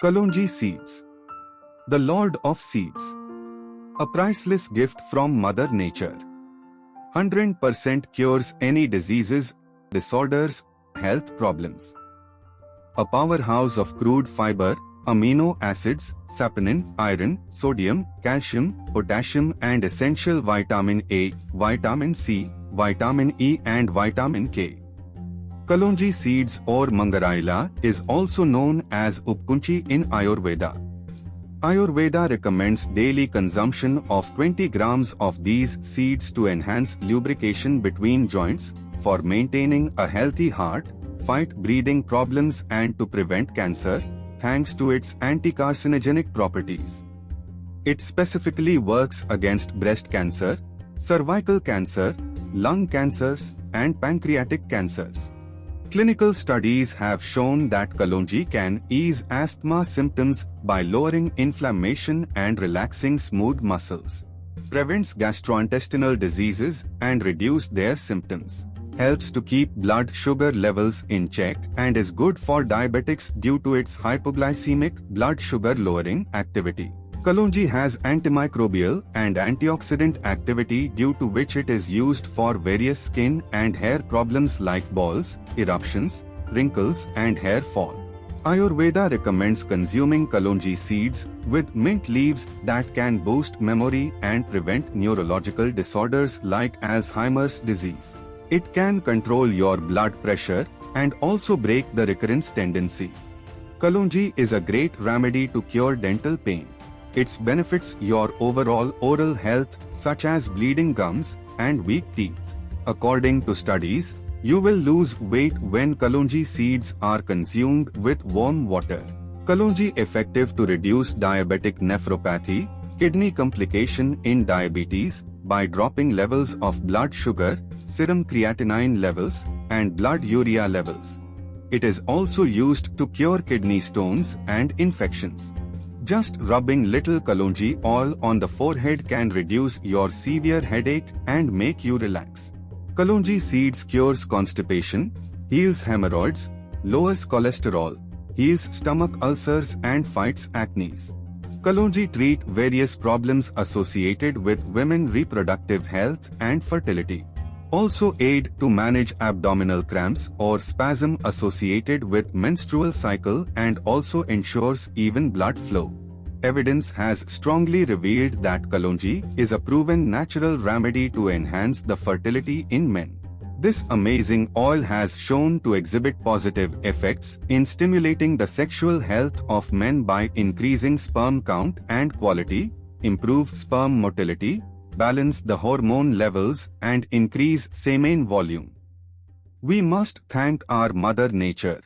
Kalonji seeds. The Lord of Seeds. A priceless gift from Mother Nature. 100% cures any diseases, disorders, health problems. A powerhouse of crude fiber, amino acids, saponin, iron, sodium, calcium, potassium and essential vitamin A, vitamin C, vitamin E and vitamin K. Kalonji seeds or Mangraila is also known as Upakunci in Ayurveda. Ayurveda recommends daily consumption of 20 grams of these seeds to enhance lubrication between joints, for maintaining a healthy heart, fight breathing problems and to prevent cancer, thanks to its anti-carcinogenic properties. It specifically works against breast cancer, cervical cancer, lung cancers, and pancreatic cancers. Clinical studies have shown that Kalonji can ease asthma symptoms by lowering inflammation and relaxing smooth muscles, prevents gastrointestinal diseases and reduce their symptoms, helps to keep blood sugar levels in check and is good for diabetics due to its hypoglycemic blood sugar lowering activity. Kalonji has antimicrobial and antioxidant activity due to which it is used for various skin and hair problems like balls, eruptions, wrinkles and hair fall. Ayurveda recommends consuming Kalonji seeds with mint leaves that can boost memory and prevent neurological disorders like Alzheimer's disease. It can control your blood pressure and also break the recurrence tendency. Kalonji is a great remedy to cure dental pain. Its benefits your overall oral health such as bleeding gums and weak teeth. According to studies, you will lose weight when Kalonji seeds are consumed with warm water. Kalonji effective to reduce diabetic nephropathy, kidney complication in diabetes by dropping levels of blood sugar, serum creatinine levels, and blood urea levels. It is also used to cure kidney stones and infections. Just rubbing little Kalonji oil on the forehead can reduce your severe headache and make you relax. Kalonji seeds cures constipation, heals hemorrhoids, lowers cholesterol, heals stomach ulcers and fights acne. Kalonji treat various problems associated with women reproductive health and fertility. Also aid to manage abdominal cramps or spasm associated with menstrual cycle and also ensures even blood flow. Evidence has strongly revealed that Kalonji is a proven natural remedy to enhance the fertility in men. This amazing oil has shown to exhibit positive effects in stimulating the sexual health of men by increasing sperm count and quality, improve sperm motility, balance the hormone levels and increase semen volume. We must thank our Mother Nature.